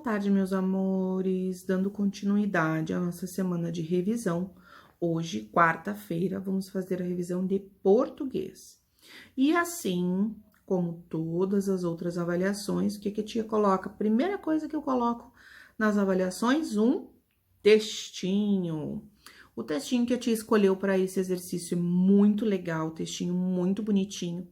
tarde, meus amores, dando continuidade à nossa semana de revisão. Hoje, quarta-feira, vamos fazer a revisão de português. E assim, como todas as outras avaliações, o que a tia coloca? Primeira coisa que eu coloco nas avaliações, um textinho. O textinho que a tia escolheu para esse exercício é muito legal, textinho muito bonitinho.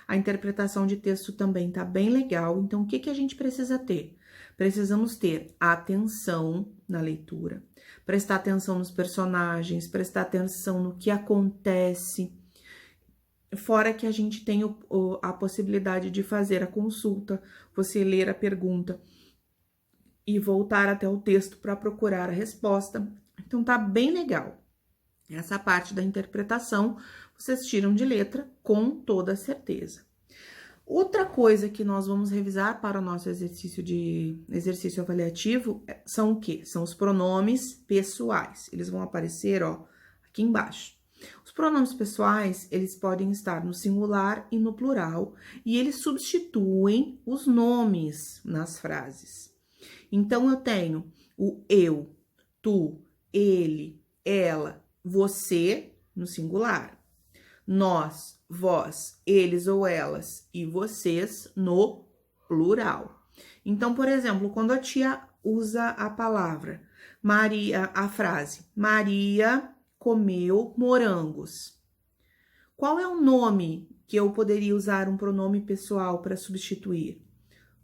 A interpretação de texto também tá bem legal, então o que a gente precisa ter? Precisamos ter atenção na leitura, prestar atenção nos personagens, prestar atenção no que acontece, fora que a gente tem a possibilidade de fazer a consulta, você ler a pergunta e voltar até o texto para procurar a resposta. Então tá bem legal. Essa parte da interpretação vocês tiram de letra com toda certeza. Outra coisa que nós vamos revisar para o nosso exercício avaliativo são o quê? São os pronomes pessoais. Eles vão aparecer, ó, aqui embaixo. Os pronomes pessoais, eles podem estar no singular e no plural, e eles substituem os nomes nas frases. Então, eu tenho o eu, tu, ele, ela, você, no singular. Nós, vós, eles ou elas e vocês no plural. Então, por exemplo, quando a tia usa a palavra Maria, a frase Maria comeu morangos. Qual é o nome que eu poderia usar um pronome pessoal para substituir?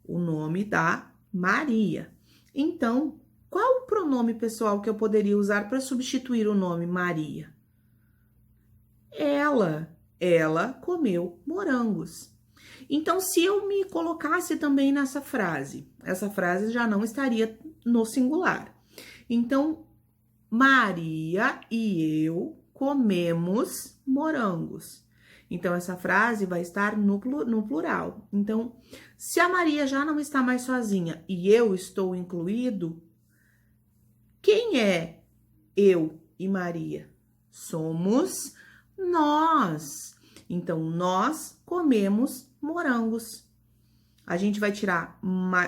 O nome da Maria. Então, qual o pronome pessoal que eu poderia usar para substituir o nome Maria? Ela comeu morangos. Então, se eu me colocasse também nessa frase, essa frase já não estaria no singular. Então, Maria e eu comemos morangos. Então, essa frase vai estar no plural. Então, se a Maria já não está mais sozinha e eu estou incluído, quem é eu e Maria? Somos nós. Então, nós comemos morangos. A gente vai tirar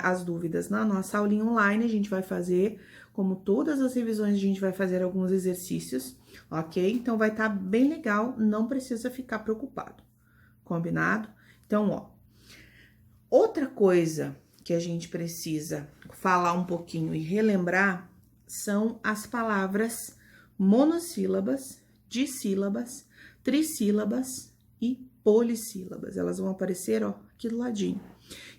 as dúvidas na nossa aulinha online, a gente vai fazer, como todas as revisões, a gente vai fazer alguns exercícios, ok? Então, vai estar bem legal, não precisa ficar preocupado, combinado? Então, ó, outra coisa que a gente precisa falar um pouquinho e relembrar são as palavras monossílabas, dissílabas, trissílabas e polissílabas. Elas vão aparecer, ó, aqui do ladinho.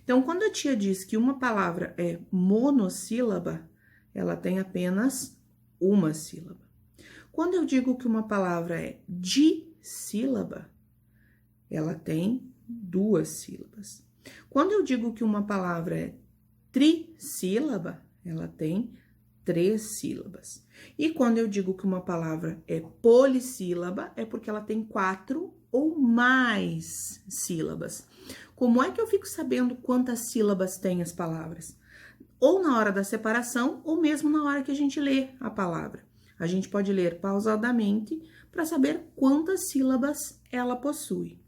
Então, quando a tia diz que uma palavra é monossílaba, ela tem apenas uma sílaba. Quando eu digo que uma palavra é dissílaba, ela tem duas sílabas. Quando eu digo que uma palavra é trissílaba, ela tem três sílabas. E quando eu digo que uma palavra é polissílaba, é porque ela tem 4 ou mais sílabas. Como é que eu fico sabendo quantas sílabas têm as palavras? Ou na hora da separação, ou mesmo na hora que a gente lê a palavra. A gente pode ler pausadamente para saber quantas sílabas ela possui.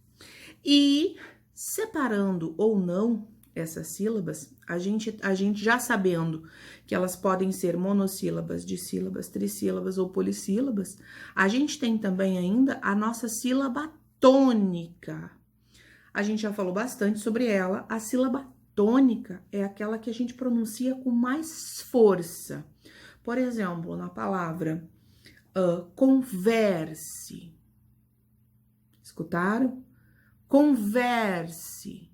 E separando ou não essas sílabas, a gente já sabendo que elas podem ser monossílabas, dissílabas, trissílabas ou polissílabas, a gente tem também ainda a nossa sílaba tônica. A gente já falou bastante sobre ela. A sílaba tônica é aquela que a gente pronuncia com mais força. Por exemplo, na palavra converse. Escutaram? Converse.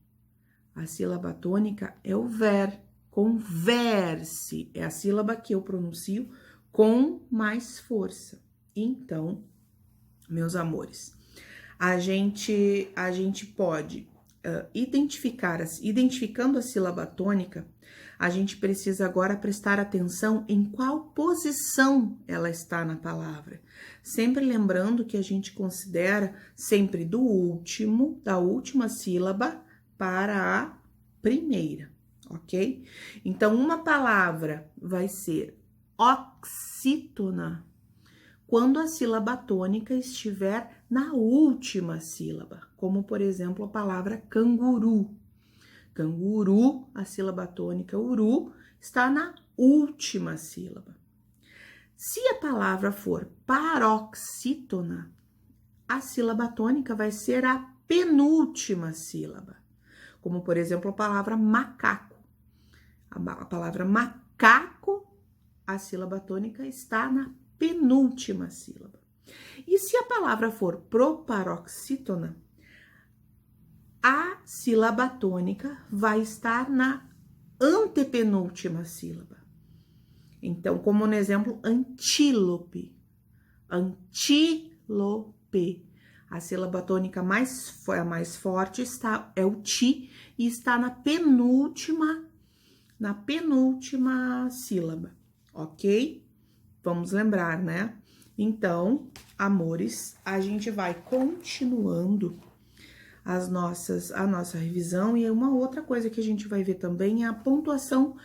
A sílaba tônica é o ver. Converse é a sílaba que eu pronuncio com mais força. Então, meus amores, a gente pode identificando a sílaba tônica, a gente precisa agora prestar atenção em qual posição ela está na palavra. Sempre lembrando que a gente considera sempre da última sílaba para a primeira, ok? Então, uma palavra vai ser oxítona quando a sílaba tônica estiver na última sílaba, como, por exemplo, a palavra canguru. Canguru, a sílaba tônica uru, está na última sílaba. Se a palavra for paroxítona, a sílaba tônica vai ser a penúltima sílaba. Como, por exemplo, a palavra macaco. A palavra macaco, a sílaba tônica está na penúltima sílaba. E se a palavra for proparoxítona, a sílaba tônica vai estar na antepenúltima sílaba. Então, como no exemplo, antílope. Antílope. A sílaba tônica mais forte é o ti e está na penúltima sílaba, ok? Vamos lembrar, né? Então, amores, a gente vai continuando a nossa revisão, e uma outra coisa que a gente vai ver também é a pontuação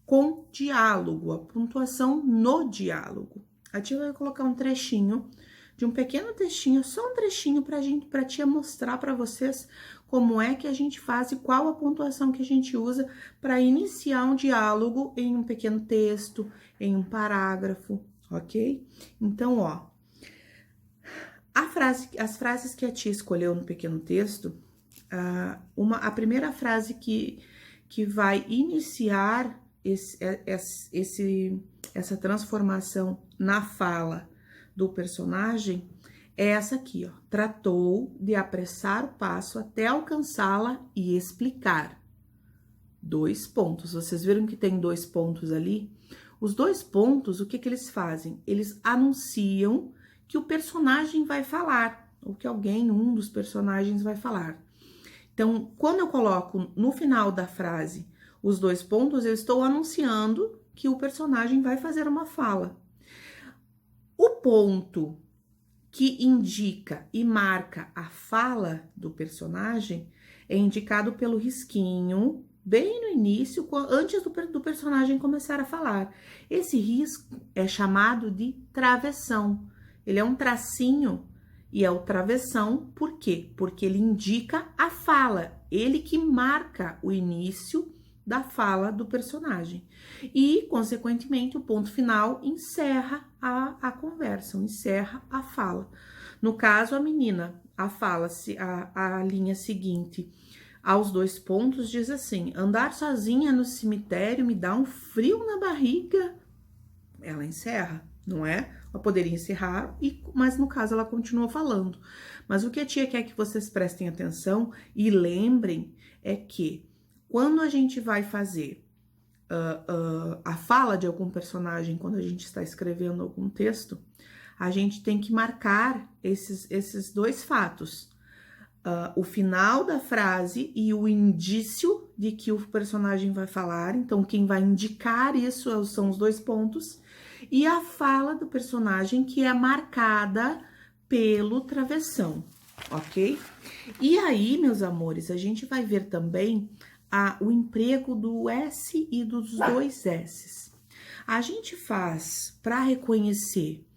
com diálogo, a pontuação no diálogo. A tia vai colocar um trechinho de um pequeno textinho, só um trechinho pra tia mostrar para vocês como é que a gente faz e qual a pontuação que a gente usa para iniciar um diálogo em um pequeno texto, em um parágrafo, ok? Então, ó, as frases que a tia escolheu no pequeno texto, a primeira frase que vai iniciar essa transformação na fala do personagem é essa aqui, ó. Tratou de apressar o passo até alcançá-la e explicar. 2 pontos. Vocês viram que tem 2 pontos ali? Os 2 pontos, o que eles fazem? Eles anunciam que o personagem vai falar, ou que um dos personagens vai falar. Então, quando eu coloco no final da frase os 2 pontos, eu estou anunciando que o personagem vai fazer uma fala. O ponto que indica e marca a fala do personagem é indicado pelo risquinho, bem no início, antes do personagem começar a falar. Esse risco é chamado de travessão. Ele é um tracinho e é o travessão, por quê? Porque ele indica a fala, ele que marca o início da fala do personagem. E, consequentemente, o ponto final encerra a conversa, encerra a fala. No caso, a menina, a linha seguinte, aos 2 pontos, diz assim: andar sozinha no cemitério me dá um frio na barriga. Ela encerra, não é? Ela poderia encerrar, mas no caso ela continua falando. Mas o que a tia quer que vocês prestem atenção e lembrem é que quando a gente vai fazer a fala de algum personagem, quando a gente está escrevendo algum texto, a gente tem que marcar esses 2 fatos. O final da frase e o indício de que o personagem vai falar. Então, quem vai indicar isso são os 2 pontos. E a fala do personagem, que é marcada pelo travessão, ok? E aí, meus amores, a gente vai ver também o emprego do S e dos 2 S's. A gente faz para reconhecer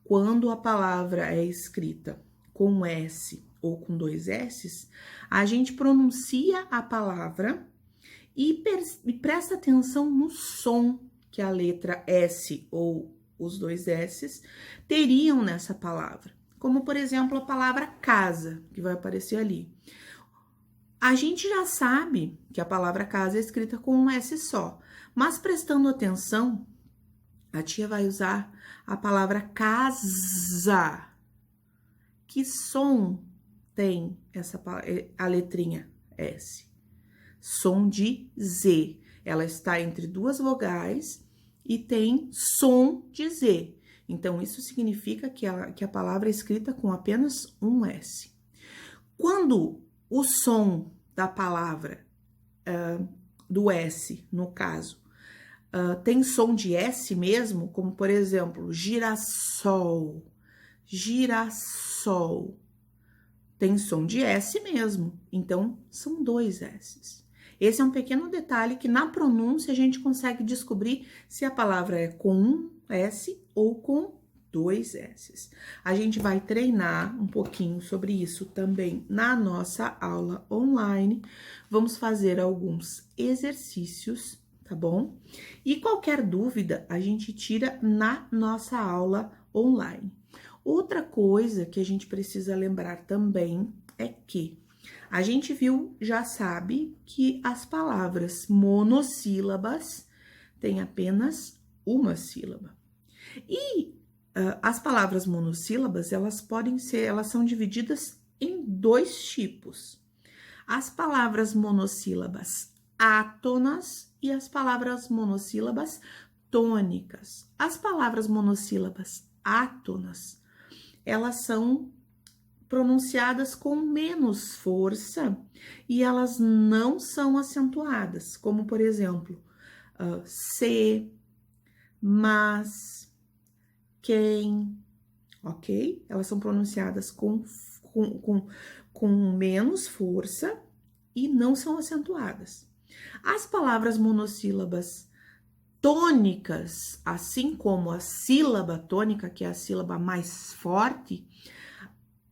quando a palavra é escrita com S ou com 2 S's, a gente pronuncia a palavra e presta atenção no som que a letra S ou os 2 S's teriam nessa palavra. Como, por exemplo, a palavra casa, que vai aparecer ali. A gente já sabe que a palavra casa é escrita com um S só, mas prestando atenção, a tia vai usar a palavra casa. Que som tem a letrinha S? Som de Z. Ela está entre 2 vogais e tem som de Z. Então, isso significa que a palavra é escrita com apenas um S. Quando o som da palavra, do S, no caso, tem som de S mesmo, como, por exemplo, girassol, girassol, tem som de S mesmo, então são 2 S's. Esse é um pequeno detalhe que na pronúncia a gente consegue descobrir se a palavra é com um S ou com 2 S's. A gente vai treinar um pouquinho sobre isso também na nossa aula online. Vamos fazer alguns exercícios tá bom? E qualquer dúvida a gente tira na nossa aula online. Outra coisa que a gente precisa lembrar também é que a gente viu, já sabe, que as palavras monossílabas têm apenas uma sílaba. E as palavras monossílabas, elas são divididas em dois tipos. As palavras monossílabas átonas e as palavras monossílabas tônicas. As palavras monossílabas átonas, elas são pronunciadas com menos força e elas não são acentuadas, como por exemplo, se, mas, quem, ok? Elas são pronunciadas com menos força e não são acentuadas. As palavras monossílabas tônicas, assim como a sílaba tônica, que é a sílaba mais forte,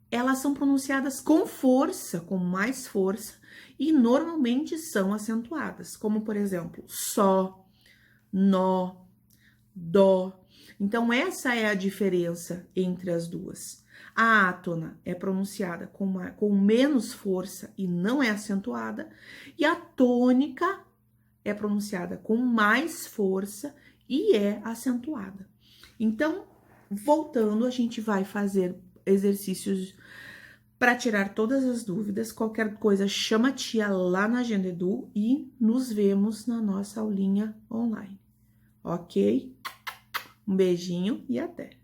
elas são pronunciadas com força, com mais força, e normalmente são acentuadas, como por exemplo, só, nó, dó. Então, essa é a diferença entre as duas. A átona é pronunciada com menos força e não é acentuada, e a tônica é pronunciada com mais força e é acentuada. Então, voltando, a gente vai fazer exercícios para tirar todas as dúvidas. Qualquer coisa, chama a tia lá na Agenda Edu e nos vemos na nossa aulinha online. Ok? Um beijinho e até!